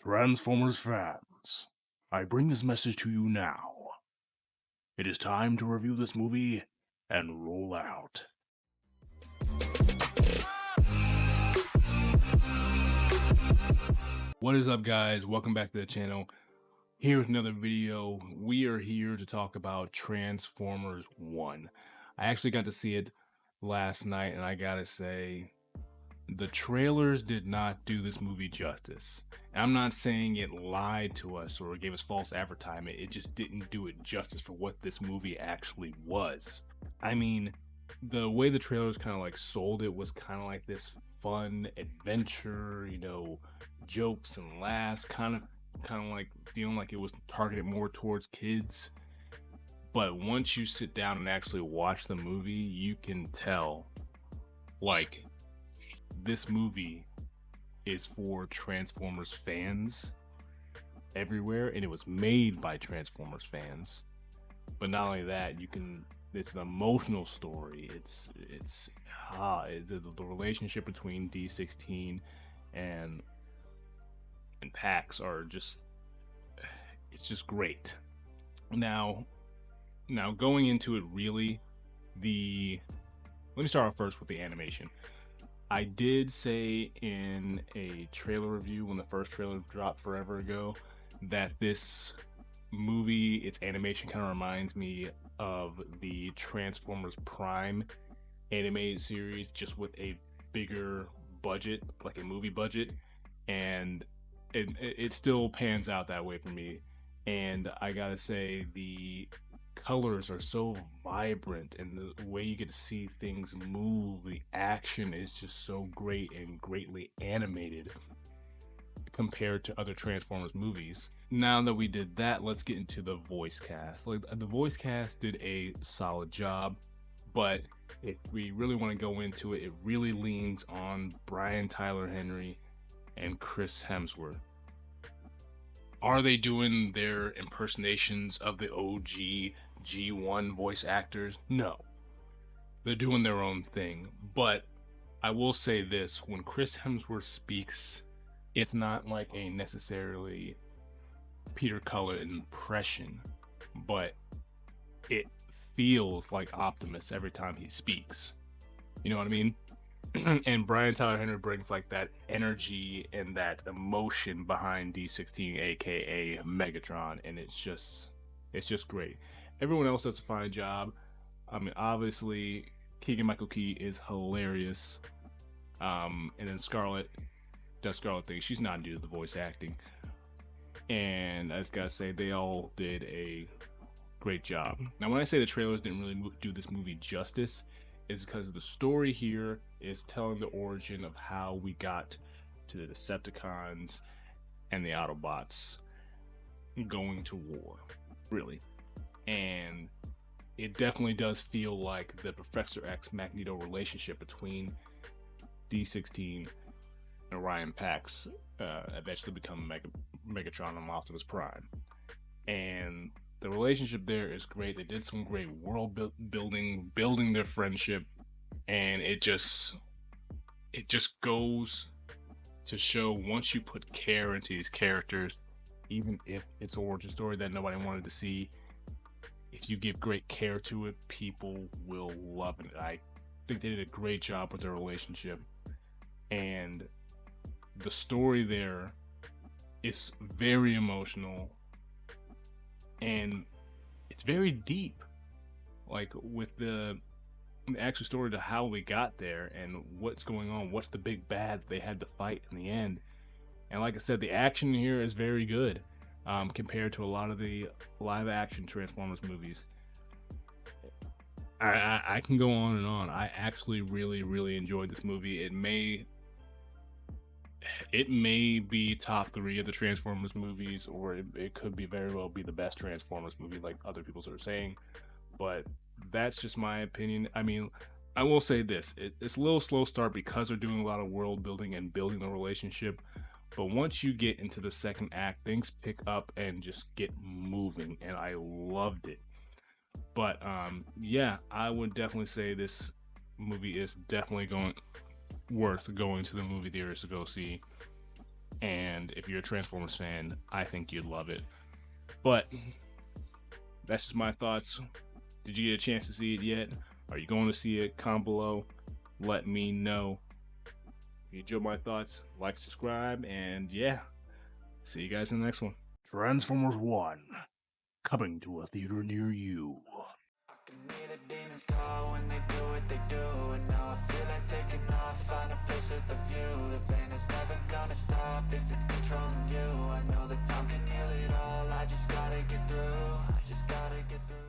Transformers fans, I bring this message to you now. It is time to review this movie and roll out. What is up, guys? Welcome back to the channel. Here with another video. We are here to talk about Transformers 1. I actually got to see it last night, and I gotta say, the trailers did not do this movie justice. And I'm not saying it lied to us or gave us false advertisement. It just didn't do it justice for what this movie actually was. I mean, the way the trailers kind of like sold it was kind of like this fun adventure, jokes and laughs, kind of like feeling like it was targeted more towards kids. But once you sit down and actually watch the movie, you can tell, like, this movie is for Transformers fans everywhere, and it was made by Transformers fans. But not only that, it's an emotional story. The relationship between D16 and Pax are just, it's just great. Now going into it, really, let me start off first with the animation. I did say in a trailer review when the first trailer dropped forever ago that this movie, its animation kind of reminds me of the Transformers Prime animated series, just with a bigger budget, like a movie budget, and it still pans out that way for me. And I gotta say, the colors are so vibrant, and the way you get to see things move, the action is just so great and greatly animated compared to other Transformers movies. Now that we did that, let's get into the voice cast. Like, the voice cast did a solid job, but if we really want to go into it, it really leans on Brian Tyler Henry and Chris Hemsworth. Are they doing their impersonations of the OG G1 voice actors? No. They're doing their own thing. But I will say this, when Chris Hemsworth speaks, it's not like a necessarily Peter Cullen impression, but it feels like Optimus every time he speaks. You know what I mean? And Brian Tyler Henry brings like that energy and that emotion behind D16, aka Megatron, and it's just great. Everyone else does a fine job. I mean, obviously, Keegan-Michael Key is hilarious. And then Scarlett does Scarlett thing. She's not new to the voice acting. And I just gotta say, they all did a great job. Now, when I say the trailers didn't really do this movie justice, is because the story here is telling the origin of how we got to the Decepticons and the Autobots going to war, really. And it definitely does feel like the Professor X Magneto relationship between D16 and Orion Pax eventually become Megatron and Optimus Prime. And the relationship there is great. They did some great world building their friendship, and it just goes to show, once you put care into these characters, even if it's an origin story that nobody wanted to see, if you give great care to it, people will love it. I think they did a great job with their relationship, and the story there is very emotional, and it's very deep, like with the actual story to how we got there and what's going on, what's the big bad they had to fight in the end. And like I said, the action here is very good compared to a lot of the live action Transformers movies. I can go on and on. I actually really enjoyed this movie. It may be top 3 of the Transformers movies, or it could be very well be the best Transformers movie, like other people are saying. But that's just my opinion. I mean, I will say this: it's a little slow start because they're doing a lot of world building and building the relationship. But once you get into the second act, things pick up and just get moving, and I loved it. But yeah, I would definitely say this movie is definitely worth going to the movie theaters to go see. And if you're a Transformers fan, I think you'd love it. But that's just my thoughts. Did you get a chance to see it yet? Are you going to see it? Comment below. Let me know. If you enjoyed my thoughts, like, subscribe, and yeah. See you guys in the next one. Transformers 1. Coming to a theater near you. I can hear the demons call when they do what they do. And now I feel like taking off, find a place with a view. The pain is never gonna stop if it's controlling you. I know that time can heal it all, I just gotta get through. I just gotta get through.